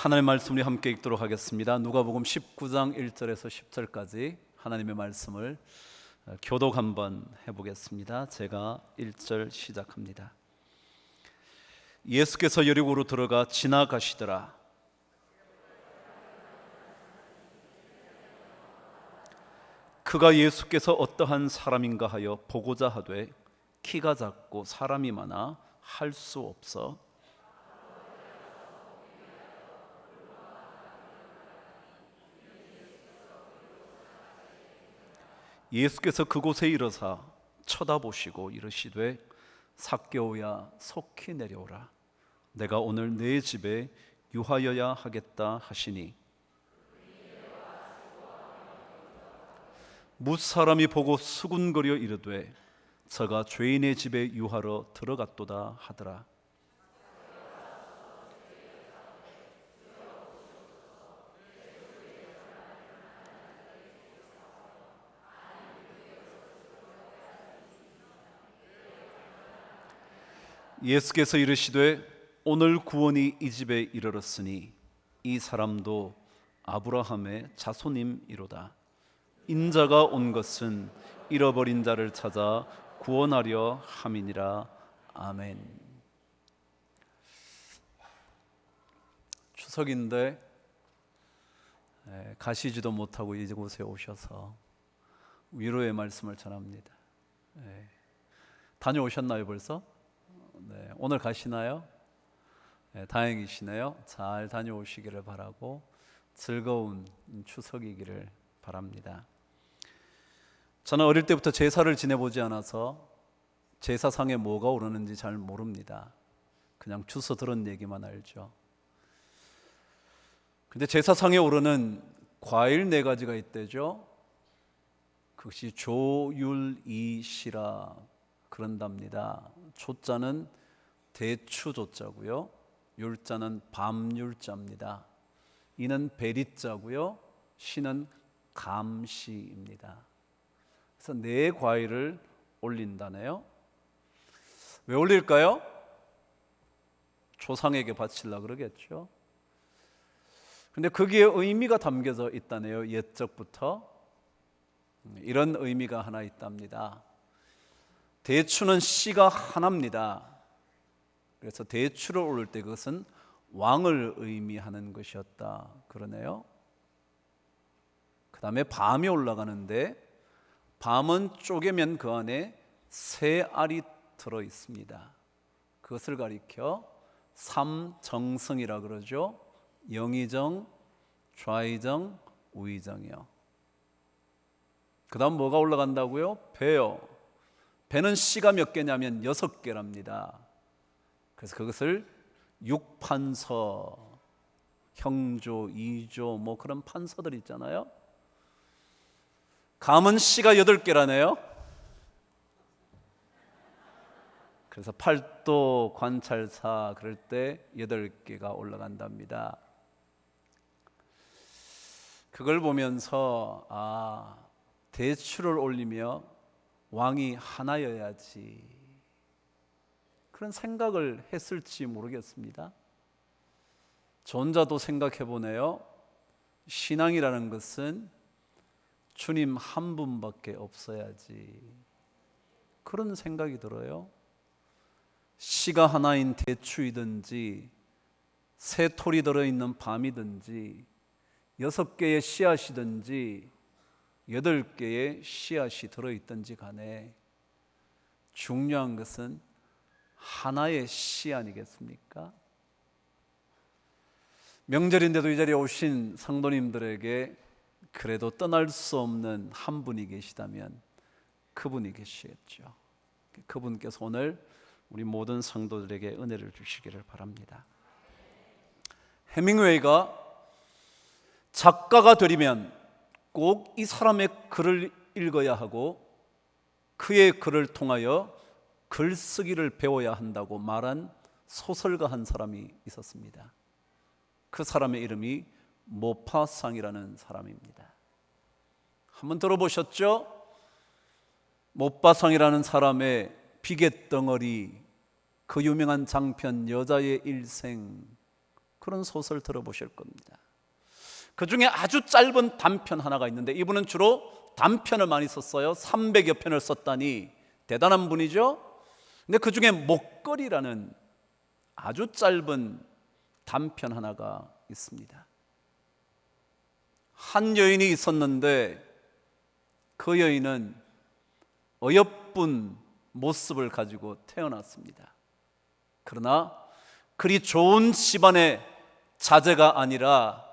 하나님의 말씀 우리 함께 읽도록 하겠습니다. 누가복음 19장 1절에서 10절까지 하나님의 말씀을 교독 한번 해보겠습니다. 제가 1절 시작합니다. 예수께서 여리고로 들어가 지나가시더라. 그가 예수께서 어떠한 사람인가 하여 보고자 하되 키가 작고 사람이 많아 할 수 없어 예수께서 그곳에 이르사 쳐다보시고 이르시되 삭개오야 속히 내려오라. 내가 오늘 네 집에 유하여야 하겠다 하시니 무사람이 보고 수군거려 이르되 저가 죄인의 집에 유하러 들어갔도다 하더라. 예수께서 이르시되 오늘 구원이 이 집에 이르렀으니 이 사람도 아브라함의 자손임이로다. 인자가 온 것은 잃어버린 자를 찾아 구원하려 함이니라. 아멘. 추석인데 가시지도 못하고 이곳에 오셔서 위로의 말씀을 전합니다. 다녀오셨나요 벌써? 네, 오늘 가시나요? 네, 다행이시네요. 잘 다녀오시기를 바라고 즐거운 추석이기를 바랍니다. 저는 어릴 때부터 제사를 지내보지 않아서 제사상에 뭐가 오르는지 잘 모릅니다. 그냥 주워 들은 얘기만 알죠. 근데 제사상에 오르는 과일 4가지가 있대죠. 그것이 조율이시라 그런답니다. 조자는 대추조자고요, 율자는 밤율자입니다. 이는 베리자고요, 시는 감시입니다. 그래서 4과일을 올린다네요. 왜 올릴까요? 조상에게 바치려고 그러겠죠. 근데 거기에 의미가 담겨져 있다네요. 옛적부터 이런 의미가 하나 있답니다. 대추는 씨가 하나입니다. 그래서 대추를 올릴 때 그것은 왕을 의미하는 것이었다 그러네요. 그 다음에 밤이 올라가는데 밤은 쪼개면 그 안에 새 알이 들어 있습니다. 그것을 가리켜 삼정성이라 그러죠. 영의정, 좌의정, 우의정이요. 그 다음 뭐가 올라간다고요? 배요. 배는 씨가 몇 개냐면 6개랍니다. 그래서 그것을 육판서, 형조, 이조 뭐 그런 판서들 있잖아요. 감은 씨가 8개라네요. 그래서 팔도 관찰사 그럴 때 8개가 올라간답니다. 그걸 보면서 대추를 올리며 왕이 하나여야지 그런 생각을 했을지 모르겠습니다. 저 혼자도 생각해 보네요. 신앙이라는 것은 주님 한 분밖에 없어야지 그런 생각이 들어요. 씨가 하나인 대추이든지 새 톨이 들어있는 밤이든지 6개의 씨앗이든지 8개의 씨앗이 들어있든지 간에 중요한 것은 하나의 씨 아니겠습니까? 명절인데도 이 자리에 오신 성도님들에게 그래도 떠날 수 없는 한 분이 계시다면 그분이 계시겠죠. 그분께서 오늘 우리 모든 성도들에게 은혜를 주시기를 바랍니다. 해밍웨이가 작가가 되려면 꼭 이 사람의 글을 읽어야 하고 그의 글을 통하여 글쓰기를 배워야 한다고 말한 소설가 한 사람이 있었습니다. 그 사람의 이름이 모파상이라는 사람입니다. 한번 들어보셨죠? 모파상이라는 사람의 비갯덩어리, 그 유명한 장편 여자의 일생, 그런 소설 들어보실 겁니다. 그 중에 아주 짧은 단편 하나가 있는데 이분은 주로 단편을 많이 썼어요. 300여 편을 썼다니 대단한 분이죠. 근데 그 중에 목걸이라는 아주 짧은 단편 하나가 있습니다. 한 여인이 있었는데 그 여인은 어여쁜 모습을 가지고 태어났습니다. 그러나 그리 좋은 집안의 자제가 아니라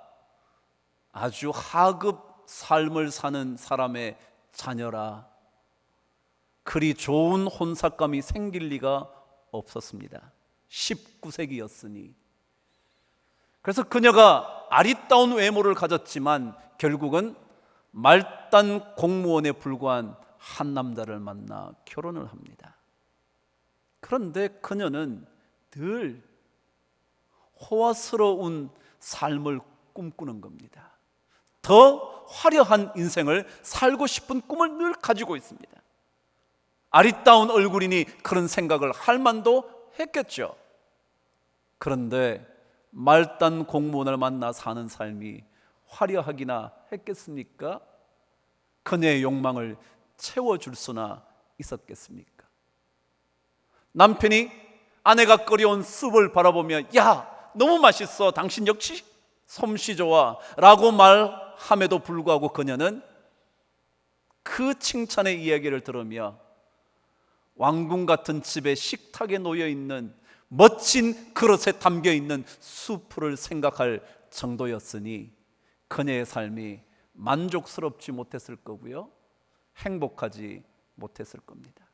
아주 하급 삶을 사는 사람의 자녀라 그리 좋은 혼사감이 생길 리가 없었습니다. 19세기였으니. 그래서 그녀가 아리따운 외모를 가졌지만 결국은 말단 공무원에 불과한 한 남자를 만나 결혼을 합니다. 그런데 그녀는 늘 호화스러운 삶을 꿈꾸는 겁니다. 더 화려한 인생을 살고 싶은 꿈을 늘 가지고 있습니다. 아리따운 얼굴이니 그런 생각을 할 만도 했겠죠. 그런데 말단 공무원을 만나 사는 삶이 화려하기나 했겠습니까? 그녀의 욕망을 채워줄 수나 있었겠습니까? 남편이 아내가 끓여온 숲을 바라보며 야, 너무 맛있어. 당신 역시 솜씨 좋아 라고 말함에도 불구하고 그녀는 그 칭찬의 이야기를 들으며 왕궁 같은 집의 식탁에 놓여있는 멋진 그릇에 담겨있는 수프를 생각할 정도였으니 그녀의 삶이 만족스럽지 못했을 거고요, 행복하지 못했을 겁니다.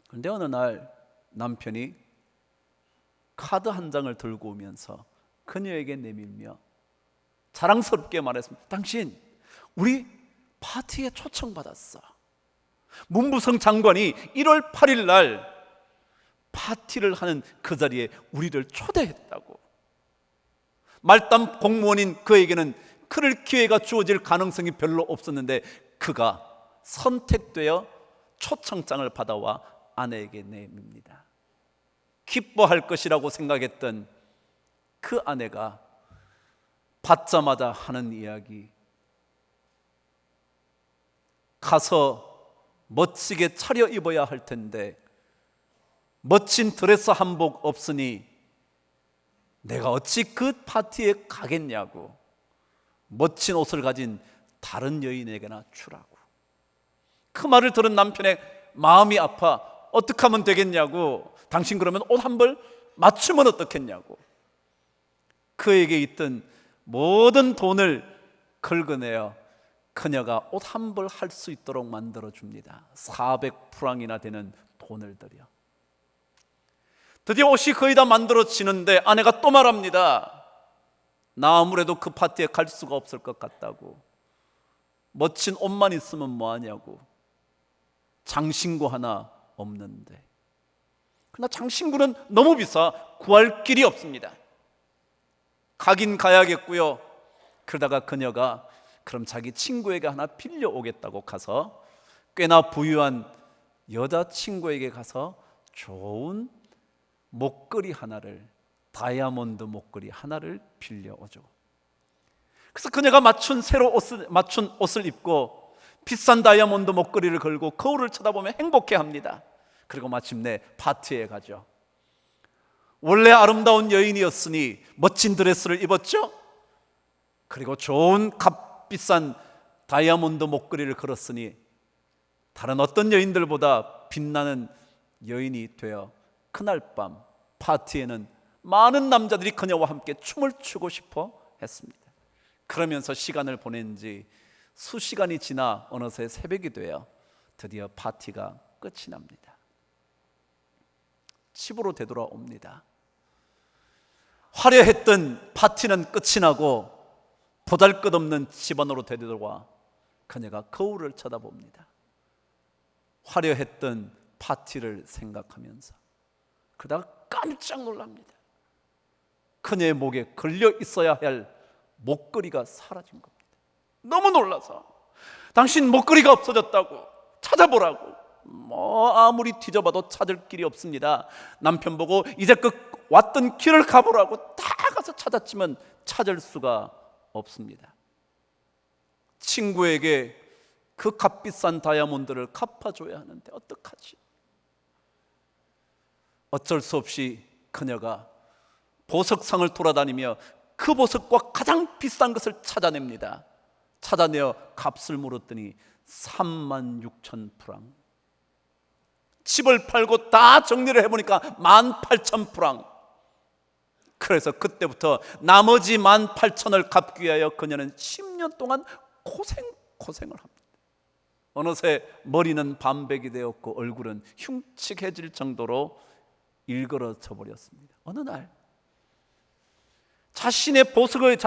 그런데 어느 날 남편이 카드 한 장을 들고 오면서 그녀에게 내밀며 자랑스럽게 말했습니다. 당신 우리 파티에 초청받았어. 문부성 장관이 1월 8일 날 파티를 하는 그 자리에 우리를 초대했다고. 말단 공무원인 그에게는 그럴 기회가 주어질 가능성이 별로 없었는데 그가 선택되어 초청장을 받아와 아내에게 내밉니다. 기뻐할 것이라고 생각했던 그 아내가 받자마자 하는 이야기, 가서 멋지게 차려입어야 할 텐데 멋진 드레스 한복 없으니 내가 어찌 그 파티에 가겠냐고, 멋진 옷을 가진 다른 여인에게나 주라고. 그 말을 들은 남편의 마음이 아파 어떻게 하면 되겠냐고, 당신 그러면 옷 한 벌 맞추면 어떻겠냐고 그에게 있던 모든 돈을 긁어내어 그녀가 옷 한 벌 할 수 있도록 만들어 줍니다. 400프랑이나 되는 돈을 들여. 드디어 옷이 거의 다 만들어지는데 아내가 또 말합니다. 나 아무래도 그 파티에 갈 수가 없을 것 같다고. 멋진 옷만 있으면 뭐하냐고. 장신구 하나 없는데. 그러나 장신구는 너무 비싸 구할 길이 없습니다. 가긴 가야겠고요. 그러다가 그녀가 그럼 자기 친구에게 하나 빌려오겠다고 가서 꽤나 부유한 여자친구에게 가서 좋은 목걸이 하나를, 다이아몬드 목걸이 하나를 빌려오죠. 그래서 그녀가 맞춘 옷을 입고 비싼 다이아몬드 목걸이를 걸고 거울을 쳐다보며 행복해합니다. 그리고 마침내 파티에 가죠. 원래 아름다운 여인이었으니 멋진 드레스를 입었죠. 그리고 좋은 값비싼 다이아몬드 목걸이를 걸었으니 다른 어떤 여인들보다 빛나는 여인이 되어 그날 밤 파티에는 많은 남자들이 그녀와 함께 춤을 추고 싶어 했습니다. 그러면서 시간을 보낸 지 수시간이 지나 어느새 새벽이 되어 드디어 파티가 끝이 납니다. 집으로 되돌아옵니다. 화려했던 파티는 끝이 나고 보잘것없는 집안으로 되돌아와 그녀가 거울을 쳐다봅니다. 화려했던 파티를 생각하면서 그러다가 깜짝 놀랍니다. 그녀의 목에 걸려 있어야 할 목걸이가 사라진 겁니다. 너무 놀라서 당신 목걸이가 없어졌다고 찾아보라고 아무리 뒤져봐도 찾을 길이 없습니다. 남편 보고 이제껏 왔던 길을 가보라고 다 가서 찾았지만 찾을 수가 없습니다. 친구에게 그 값비싼 다이아몬드를 갚아줘야 하는데 어떡하지? 어쩔 수 없이 그녀가 보석상을 돌아다니며 그 보석과 가장 비싼 것을 찾아냅니다. 찾아내어 값을 물었더니 36,000프랑. 집을 팔고 다 정리를 해보니까 18,000프랑. 그래서 그때부터 나머지 18,000을 갚기 위하여 그녀는 10년 동안 고생을 합니다. 어느새 머리는 반백이 되었고 얼굴은 흉측해질 정도로 일그러져 버렸습니다. 어느 날 자신에게 보석을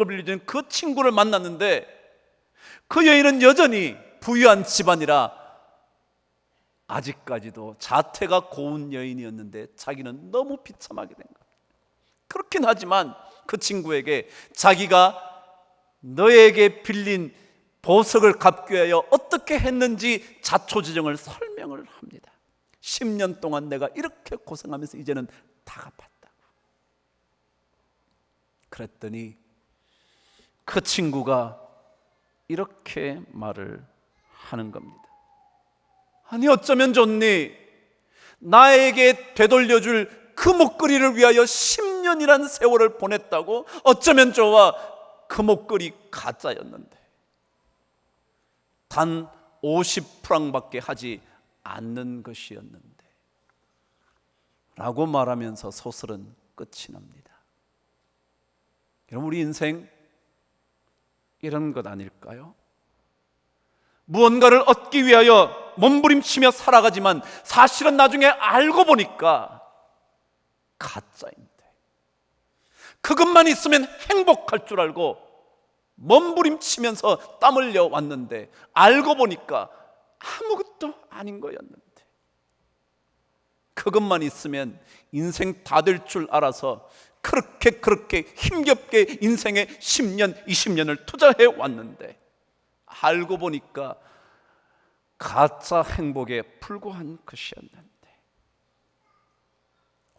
빌려준 그 친구를 만났는데 그 여인은 여전히 부유한 집안이라 아직까지도 자태가 고운 여인이었는데 자기는 너무 비참하게 된 겁니다. 그렇긴 하지만 그 친구에게 자기가 너에게 빌린 보석을 갚기 위하여 어떻게 했는지 자초지종을 설명을 합니다. 10년 동안 내가 이렇게 고생하면서 이제는 다 갚았다고. 그랬더니 그 친구가 이렇게 말을 하는 겁니다. 아니 어쩌면 좋니? 나에게 되돌려줄 그 목걸이를 위하여 10년이라는 세월을 보냈다고? 어쩌면 좋아. 그 목걸이 가짜였는데 단 50프랑밖에 하지 않는 것이었는데 라고 말하면서 소설은 끝이 납니다. 여러분, 우리 인생 이런 것 아닐까요? 무언가를 얻기 위하여 몸부림치며 살아가지만 사실은 나중에 알고 보니까 가짜인데, 그것만 있으면 행복할 줄 알고 몸부림치면서 땀 흘려 왔는데 알고 보니까 아무것도 아닌 거였는데, 그것만 있으면 인생 다 될 줄 알아서 그렇게 힘겹게 인생의 10년, 20년을 투자해 왔는데 알고 보니까 가짜 행복에 불과한 것이었는데,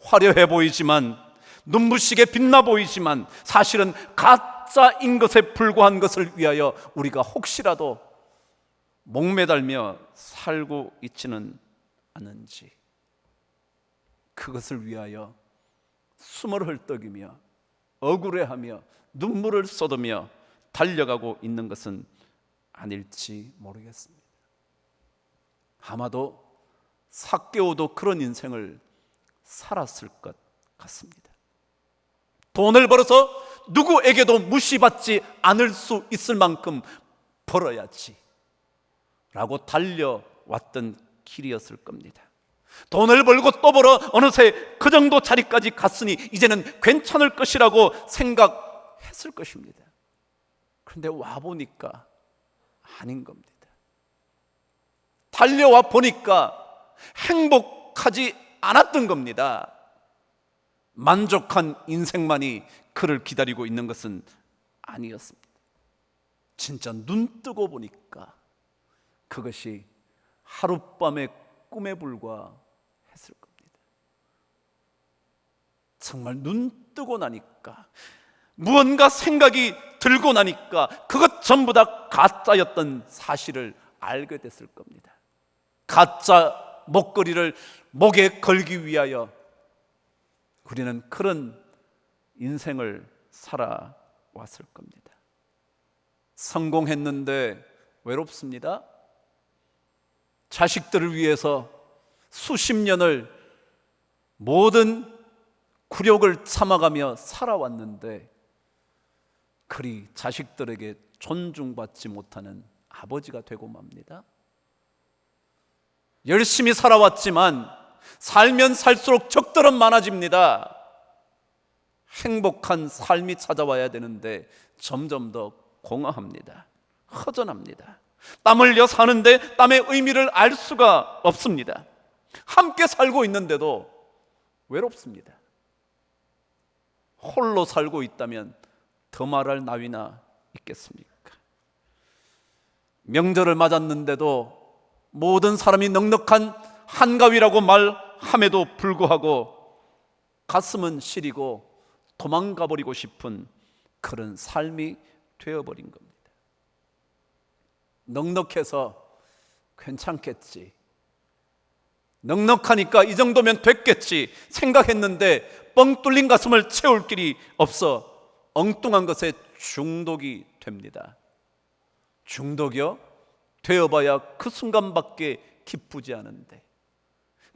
화려해 보이지만 눈부시게 빛나 보이지만 사실은 가짜인 것에 불과한 것을 위하여 우리가 혹시라도 목매달며 살고 있지는 않은지, 그것을 위하여 숨을 헐떡이며 억울해하며 눈물을 쏟으며 달려가고 있는 것은 아닐지 모르겠습니다. 아마도 삭개오도 그런 인생을 살았을 것 같습니다. 돈을 벌어서 누구에게도 무시받지 않을 수 있을 만큼 벌어야지 라고 달려왔던 길이었을 겁니다. 돈을 벌고 또 벌어 어느새 그 정도 자리까지 갔으니 이제는 괜찮을 것이라고 생각했을 것입니다. 그런데 와보니까 아닌 겁니다. 달려와 보니까 행복하지 않았던 겁니다. 만족한 인생만이 그를 기다리고 있는 것은 아니었습니다. 진짜 눈 뜨고 보니까 그것이 하룻밤의 꿈에 불과했을 겁니다. 정말 눈 뜨고 나니까, 무언가 생각이 들고 나니까 그것 전부 다 가짜였던 사실을 알게 됐을 겁니다. 가짜 목걸이를 목에 걸기 위하여 우리는 그런 인생을 살아왔을 겁니다. 성공했는데 외롭습니다. 자식들을 위해서 수십 년을 모든 굴욕을 참아가며 살아왔는데 그리 자식들에게 존중받지 못하는 아버지가 되고 맙니다. 열심히 살아왔지만 살면 살수록 적들은 많아집니다. 행복한 삶이 찾아와야 되는데 점점 더 공허합니다. 허전합니다. 땀 흘려 사는데 땀의 의미를 알 수가 없습니다. 함께 살고 있는데도 외롭습니다. 홀로 살고 있다면 더 말할 나위나 있겠습니까? 명절을 맞았는데도 모든 사람이 넉넉한 한가위라고 말함에도 불구하고 가슴은 시리고 도망가 버리고 싶은 그런 삶이 되어버린 겁니다. 넉넉해서 괜찮겠지, 넉넉하니까 이 정도면 됐겠지 생각했는데 뻥 뚫린 가슴을 채울 길이 없어 엉뚱한 것에 중독이 됩니다. 중독이요? 되어봐야 그 순간밖에 기쁘지 않은데,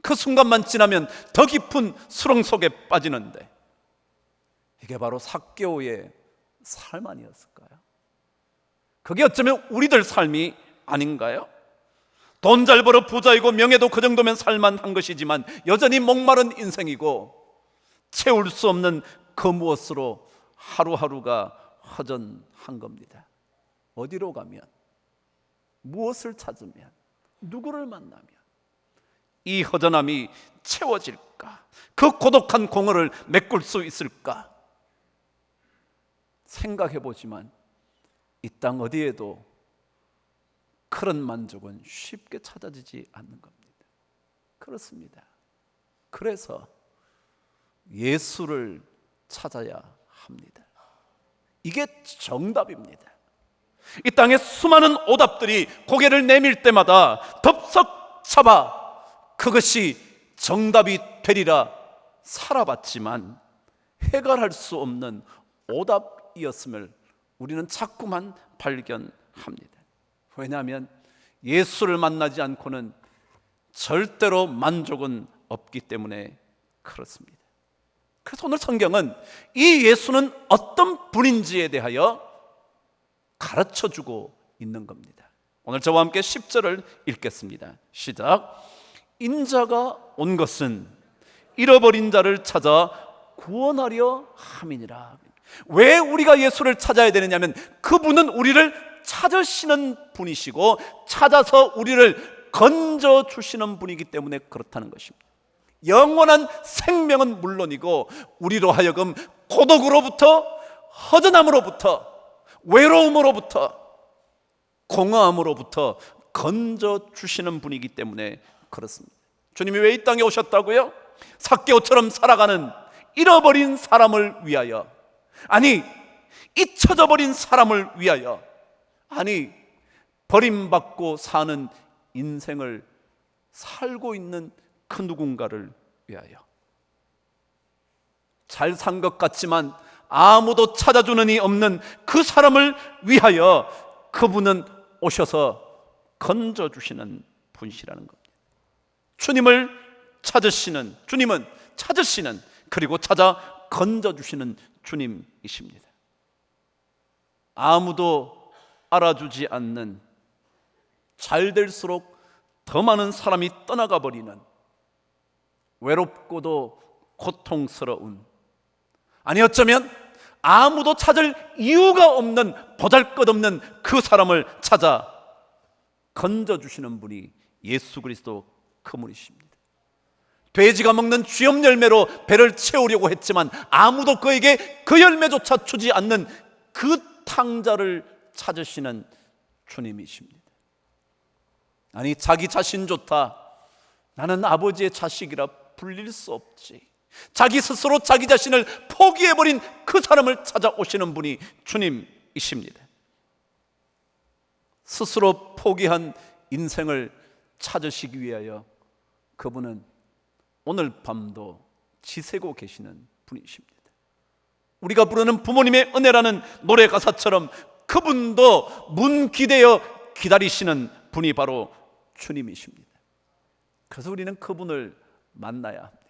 그 순간만 지나면 더 깊은 수렁 속에 빠지는데, 이게 바로 삭개오의 삶 아니었을까요? 그게 어쩌면 우리들 삶이 아닌가요? 돈 잘 벌어 부자이고 명예도 그 정도면 살만한 것이지만 여전히 목마른 인생이고 채울 수 없는 그 무엇으로 하루하루가 허전한 겁니다. 어디로 가면, 무엇을 찾으면, 누구를 만나면 이 허전함이 채워질까? 그 고독한 공허를 메꿀 수 있을까? 생각해 보지만 이 땅 어디에도 그런 만족은 쉽게 찾아지지 않는 겁니다. 그렇습니다. 그래서 예수를 찾아야 합니다. 이게 정답입니다. 이 땅에 수많은 오답들이 고개를 내밀 때마다 덥석 잡아 그것이 정답이 되리라 살아봤지만 해결할 수 없는 오답이었음을 우리는 자꾸만 발견합니다. 왜냐하면 예수를 만나지 않고는 절대로 만족은 없기 때문에 그렇습니다. 그래서 오늘 성경은 이 예수는 어떤 분인지에 대하여 가르쳐주고 있는 겁니다. 오늘 저와 함께 10절을 읽겠습니다. 시작. 인자가 온 것은 잃어버린 자를 찾아 구원하려 함이니라. 왜 우리가 예수를 찾아야 되느냐면 그분은 우리를 찾으시는 분이시고 찾아서 우리를 건져주시는 분이기 때문에 그렇다는 것입니다. 영원한 생명은 물론이고 우리로 하여금 고독으로부터, 허전함으로부터, 외로움으로부터, 공허함으로부터 건져주시는 분이기 때문에 그렇습니다. 주님이 왜 이 땅에 오셨다고요? 삭개오처럼 살아가는 잃어버린 사람을 위하여, 아니 잊혀져버린 사람을 위하여, 아니 버림받고 사는 인생을 살고 있는 그 누군가를 위하여, 잘 산 것 같지만 아무도 찾아주는 이 없는 그 사람을 위하여 그분은 오셔서 건져주시는 분이시라는 겁니다. 주님은 찾으시는, 그리고 찾아 건져주시는 주님이십니다. 아무도 알아주지 않는, 잘 될수록 더 많은 사람이 떠나가 버리는 외롭고도 고통스러운, 아니 어쩌면 아무도 찾을 이유가 없는 보잘것없는 그 사람을 찾아 건져주시는 분이 예수 그리스도 그분이십니다. 돼지가 먹는 쥐염 열매로 배를 채우려고 했지만 아무도 그에게 그 열매조차 주지 않는 그 탕자를 찾으시는 주님이십니다. 아니 자기 자신조차 나는 아버지의 자식이라 불릴 수 없지, 자기 스스로 자기 자신을 포기해버린 그 사람을 찾아오시는 분이 주님이십니다. 스스로 포기한 인생을 찾으시기 위하여 그분은 오늘 밤도 지새고 계시는 분이십니다. 우리가 부르는 부모님의 은혜라는 노래 가사처럼 그분도 문 기대어 기다리시는 분이 바로 주님이십니다. 그래서 우리는 그분을 만나야 합니다.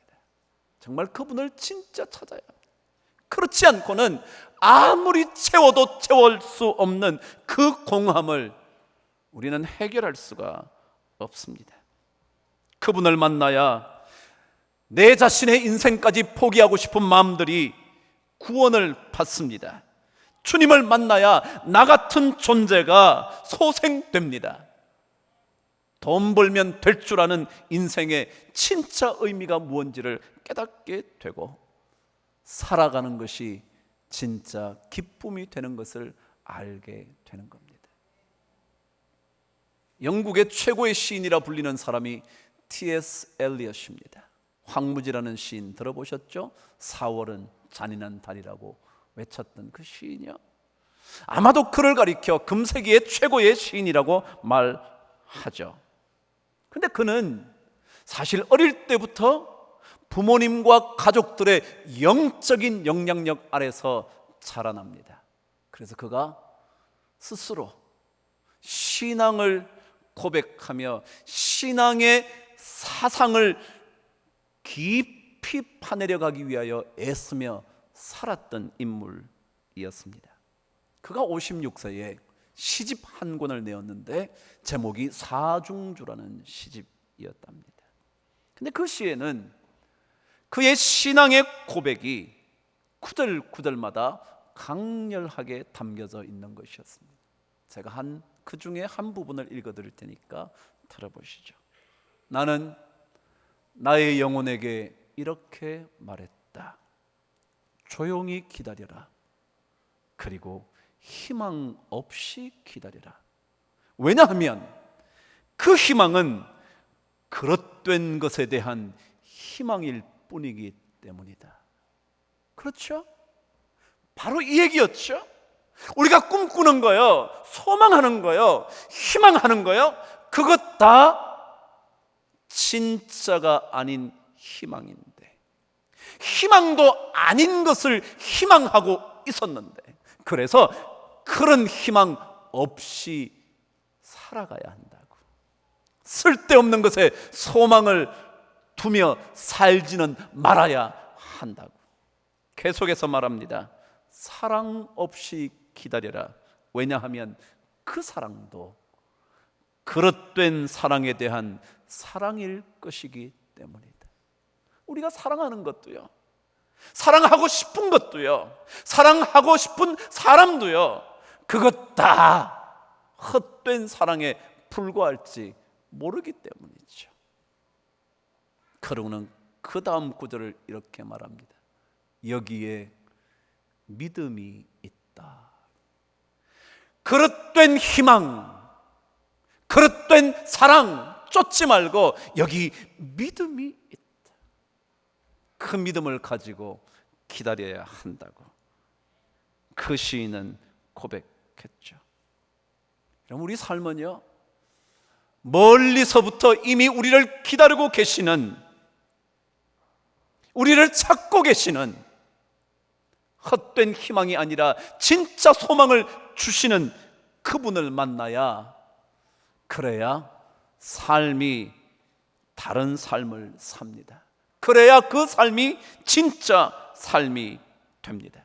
정말 그분을 진짜 찾아야 합니다. 그렇지 않고는 아무리 채워도 채울 수 없는 그 공허함을 우리는 해결할 수가 없습니다. 그분을 만나야 내 자신의 인생까지 포기하고 싶은 마음들이 구원을 받습니다. 주님을 만나야 나 같은 존재가 소생됩니다. 돈 벌면 될 줄 아는 인생의 진짜 의미가 무엇인지를 깨닫게 되고 살아가는 것이 진짜 기쁨이 되는 것을 알게 되는 겁니다. 영국의 최고의 시인이라 불리는 사람이 T.S. 엘리엇입니다. 황무지라는 시인 들어보셨죠? 4월은 잔인한 달이라고 외쳤던 그 시인이요. 아마도 그를 가리켜 금세기의 최고의 시인이라고 말하죠. 근데 그는 사실 어릴 때부터 부모님과 가족들의 영적인 영향력 아래서 자라납니다. 그래서 그가 스스로 신앙을 고백하며 신앙의 사상을 깊이 파내려 가기 위하여 애쓰며 살았던 인물이었습니다. 그가 56세에 시집 한 권을 내었는데 제목이 사중주라는 시집이었답니다. 근데 그 시에는 그의 신앙의 고백이 구절구절마다 강렬하게 담겨져 있는 것이었습니다. 제가 그 중에 한 부분을 읽어드릴 테니까 들어보시죠. 나는 나의 영혼에게 이렇게 말했다. 조용히 기다려라. 그리고 희망 없이 기다려라. 왜냐하면 그 희망은 그릇된 것에 대한 희망일 뿐이기 때문이다. 그렇죠? 바로 이 얘기였죠. 우리가 꿈꾸는 거요, 소망하는 거요, 희망하는 거요, 그것 다 진짜가 아닌 희망인데, 희망도 아닌 것을 희망하고 있었는데, 그래서 그런 희망 없이 살아가야 한다고. 쓸데없는 것에 소망을 두며 살지는 말아야 한다고. 계속해서 말합니다. 사랑 없이 기다려라. 왜냐하면 그 사랑도 그릇된 사랑에 대한 사랑일 것이기 때문이다. 우리가 사랑하는 것도요, 사랑하고 싶은 것도요, 사랑하고 싶은 사람도요, 그것 다 헛된 사랑에 불과할지 모르기 때문이죠. 그러고는 그 다음 구절을 이렇게 말합니다. 여기에 믿음이 있다. 그릇된 희망, 그릇된 사랑 쫓지 말고 여기 믿음이 있다. 그 믿음을 가지고 기다려야 한다고 그 시인은 고백했죠. 그럼 우리 삶은요, 멀리서부터 이미 우리를 기다리고 계시는, 우리를 찾고 계시는 헛된 희망이 아니라 진짜 소망을 주시는 그분을 만나야, 그래야 삶이 다른 삶을 삽니다. 그래야 그 삶이 진짜 삶이 됩니다.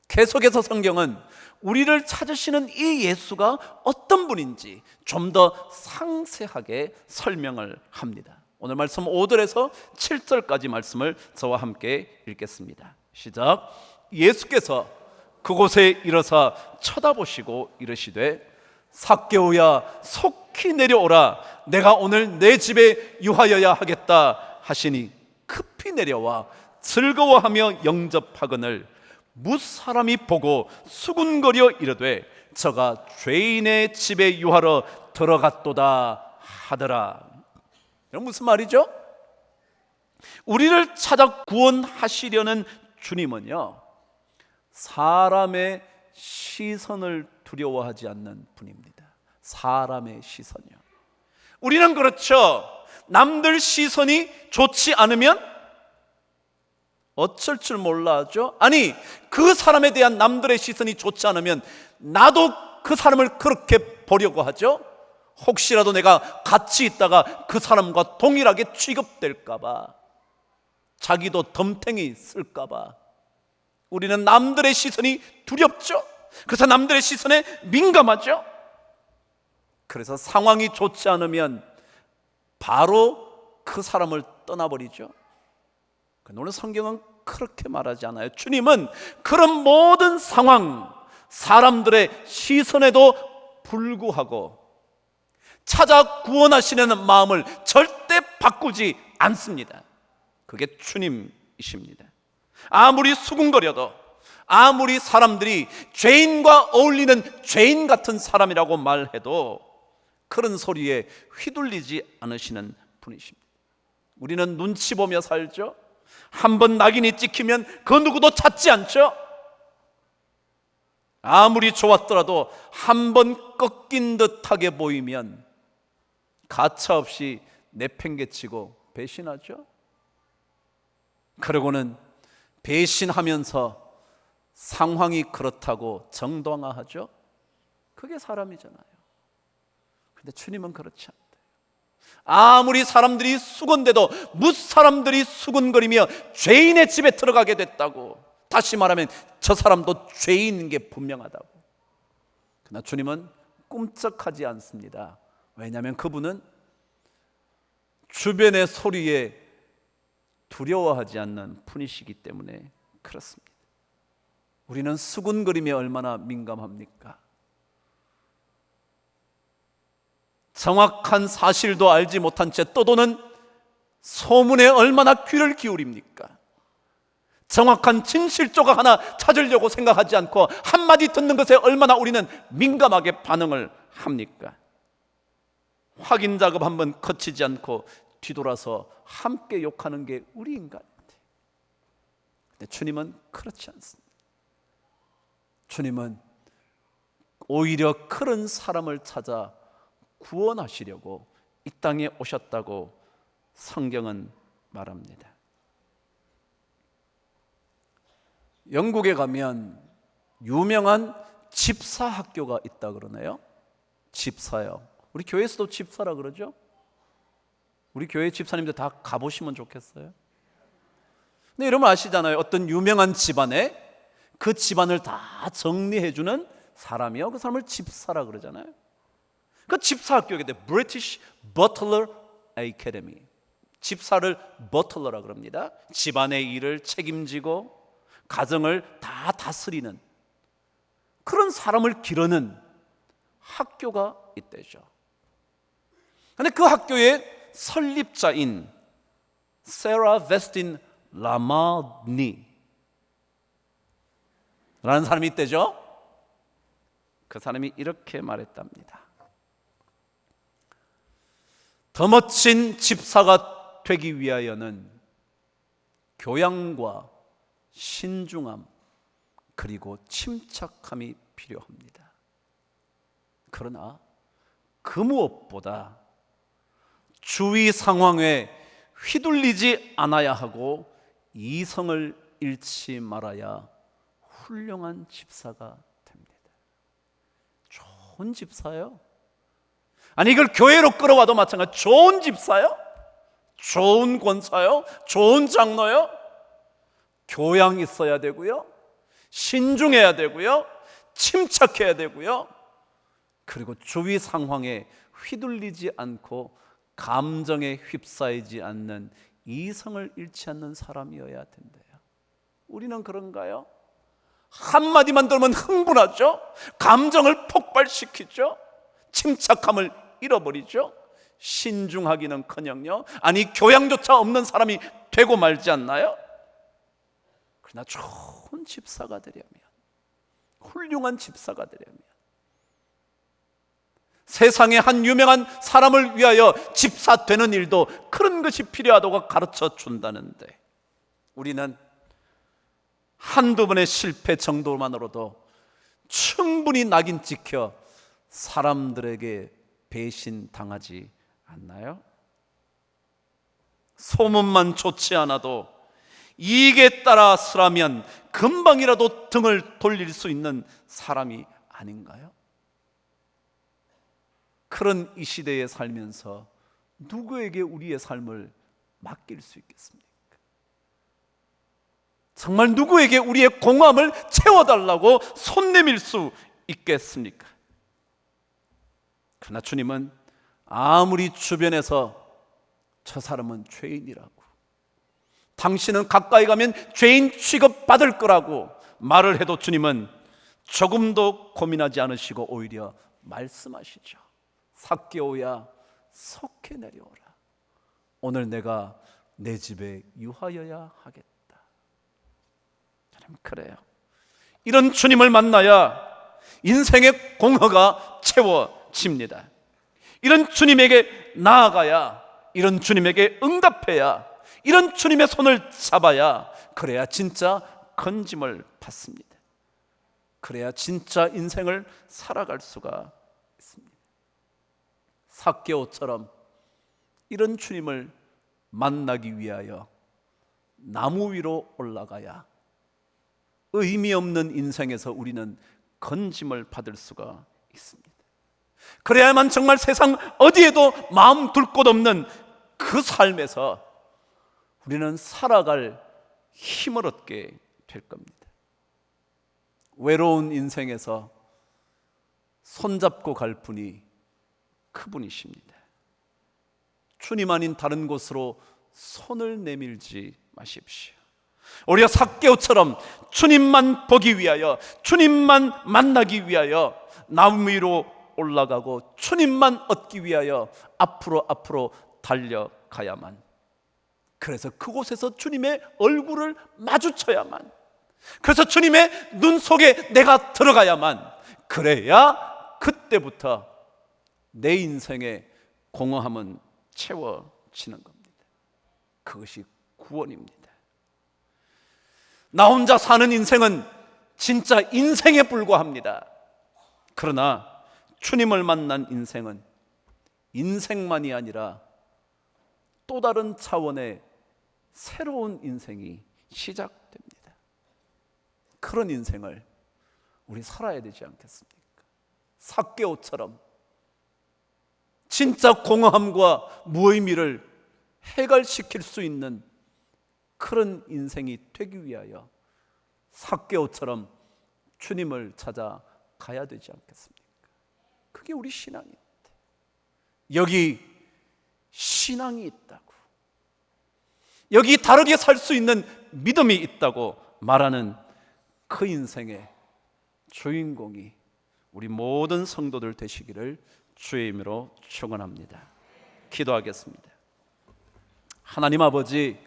계속해서 성경은 우리를 찾으시는 이 예수가 어떤 분인지 좀 더 상세하게 설명을 합니다. 오늘 말씀 5절에서 7절까지 말씀을 저와 함께 읽겠습니다. 시작. 예수께서 그곳에 이르사 쳐다보시고 이르시되 삭개오야 속히 내려오라. 내가 오늘 내 집에 유하여야 하겠다 하시니 급히 내려와 즐거워하며 영접하거늘 무사람이 보고 수군거려 이르되 저가 죄인의 집에 유하러 들어갔도다 하더라. 이건 무슨 말이죠? 우리를 찾아 구원하시려는 주님은요, 사람의 시선을 두려워하지 않는 분입니다. 사람의 시선이요. 우리는 그렇죠. 남들 시선이 좋지 않으면 어쩔 줄 몰라 하죠. 아니, 그 사람에 대한 남들의 시선이 좋지 않으면 나도 그 사람을 그렇게 보려고 하죠. 혹시라도 내가 같이 있다가 그 사람과 동일하게 취급될까봐, 자기도 덤탱이 쓸까봐 우리는 남들의 시선이 두렵죠. 그래서 남들의 시선에 민감하죠. 그래서 상황이 좋지 않으면 바로 그 사람을 떠나버리죠. 오늘 성경은 그렇게 말하지 않아요. 주님은 그런 모든 상황, 사람들의 시선에도 불구하고 찾아 구원하시려는 마음을 절대 바꾸지 않습니다. 그게 주님이십니다. 아무리 수군거려도, 아무리 사람들이 죄인과 어울리는 죄인 같은 사람이라고 말해도 그런 소리에 휘둘리지 않으시는 분이십니다. 우리는 눈치 보며 살죠. 한번 낙인이 찍히면 그 누구도 찾지 않죠? 아무리 좋았더라도 한번 꺾인 듯하게 보이면 가차없이 내팽개치고 배신하죠. 그러고는 배신하면서 상황이 그렇다고 정당화하죠. 그게 사람이잖아요. 근데 주님은 그렇지 않대요. 아무리 사람들이 수건대도 무사람들이 수군거리며 죄인의 집에 들어가게 됐다고, 다시 말하면 저 사람도 죄인인 게 분명하다고. 그러나 주님은 꿈쩍하지 않습니다. 왜냐하면 그분은 주변의 소리에 두려워하지 않는 분이시기 때문에 그렇습니다. 우리는 수군거림에 얼마나 민감합니까? 정확한 사실도 알지 못한 채 떠도는 소문에 얼마나 귀를 기울입니까? 정확한 진실 조각 하나 찾으려고 생각하지 않고 한마디 듣는 것에 얼마나 우리는 민감하게 반응을 합니까? 확인 작업 한번 거치지 않고 뒤돌아서 함께 욕하는 게 우리 인간인데, 근데 주님은 그렇지 않습니다. 주님은 오히려 그런 사람을 찾아 구원하시려고 이 땅에 오셨다고 성경은 말합니다. 영국에 가면 유명한 집사 학교가 있다 그러네요. 집사요. 우리 교회에서도 집사라 그러죠. 우리 교회 집사님들 다 가보시면 좋겠어요. 근데 여러분 아시잖아요. 어떤 유명한 집안에 그 집안을 다 정리해주는 사람이요, 그 사람을 집사라 그러잖아요. 그 집사 학교에 돼 British Butler Academy. 집사를 버틀러라 그럽니다. 집안의 일을 책임지고 가정을 다 다스리는 그런 사람을 기르는 학교가 있대죠. 그런데 그 학교의 설립자인 세라 베스틴 라마니 라는 사람이 있대죠. 그 사람이 이렇게 말했답니다. 더 멋진 집사가 되기 위하여는 교양과 신중함 그리고 침착함이 필요합니다. 그러나 그 무엇보다 주위 상황에 휘둘리지 않아야 하고 이성을 잃지 말아야 훌륭한 집사가 됩니다. 좋은 집사요? 아니 이걸 교회로 끌어와도 마찬가지. 좋은 집사요? 좋은 권사요? 좋은 장로요? 교양 있어야 되고요, 신중해야 되고요, 침착해야 되고요, 그리고 주위 상황에 휘둘리지 않고 감정에 휩싸이지 않는 이성을 잃지 않는 사람이어야 된대요. 우리는 그런가요? 한마디만 들으면 흥분하죠. 감정을 폭발시키죠. 침착함을 잃어버리죠. 신중하기는커녕요, 아니 교양조차 없는 사람이 되고 말지 않나요? 그러나 좋은 집사가 되려면, 훌륭한 집사가 되려면 세상의 한 유명한 사람을 위하여 집사 되는 일도 그런 것이 필요하다고 가르쳐 준다는데, 우리는 한두 번의 실패 정도만으로도 충분히 낙인 찍혀 사람들에게 배신당하지 않나요? 소문만 좋지 않아도 이익에 따라 서라면 금방이라도 등을 돌릴 수 있는 사람이 아닌가요? 그런 이 시대에 살면서 누구에게 우리의 삶을 맡길 수 있겠습니까? 정말 누구에게 우리의 공허함을 채워달라고 손 내밀 수 있겠습니까? 그러나 주님은 아무리 주변에서 저 사람은 죄인이라고, 당신은 가까이 가면 죄인 취급받을 거라고 말을 해도 주님은 조금도 고민하지 않으시고 오히려 말씀하시죠. 삭개오야 속히 내려오라. 오늘 내가 내 집에 유하여야 하겠다. 저는 그래요. 이런 주님을 만나야 인생의 공허가 채워집니다. 이런 주님에게 나아가야, 이런 주님에게 응답해야 이런 주님의 손을 잡아야, 그래야 진짜 건짐을 받습니다. 그래야 진짜 인생을 살아갈 수가 있습니다. 삭개오처럼 이런 주님을 만나기 위하여 나무 위로 올라가야 의미 없는 인생에서 우리는 건짐을 받을 수가 있습니다. 그래야만 정말 세상 어디에도 마음 둘 곳 없는 그 삶에서 우리는 살아갈 힘을 얻게 될 겁니다. 외로운 인생에서 손잡고 갈 분이 그분이십니다. 주님 아닌 다른 곳으로 손을 내밀지 마십시오. 우리가 삭개오처럼 주님만 보기 위하여, 주님만 만나기 위하여 나무 위로 올라가고 주님만 얻기 위하여 앞으로 달려가야만, 그래서 그곳에서 주님의 얼굴을 마주쳐야만, 그래서 주님의 눈 속에 내가 들어가야만, 그래야 그때부터 내 인생의 공허함은 채워지는 겁니다. 그것이 구원입니다. 나 혼자 사는 인생은 진짜 인생에 불과합니다. 그러나 주님을 만난 인생은 인생만이 아니라 또 다른 차원의 새로운 인생이 시작됩니다. 그런 인생을 우리 살아야 되지 않겠습니까? 삭개오처럼 진짜 공허함과 무의미를 해결시킬 수 있는 그런 인생이 되기 위하여 삭개오처럼 주님을 찾아가야 되지 않겠습니까? 그게 우리 신앙입니다. 여기 신앙이 있다고, 여기 다르게 살 수 있는 믿음이 있다고 말하는 그 인생의 주인공이 우리 모든 성도들 되시기를 주의 이름으로 축원합니다. 기도하겠습니다. 하나님 아버지,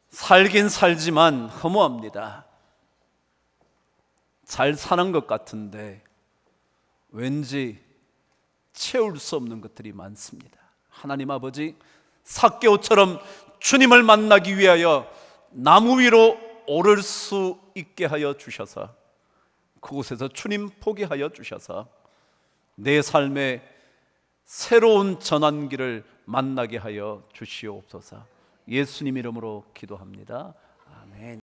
살긴 살지만 허무합니다. 잘 사는 것 같은데 왠지 채울 수 없는 것들이 많습니다. 하나님 아버지, 삭개오처럼 주님을 만나기 위하여 나무 위로 오를 수 있게 하여 주셔서, 그곳에서 주님 보게 하여 주셔서 내 삶의 새로운 전환기를 만나게 하여 주시옵소서. 예수님 이름으로 기도합니다.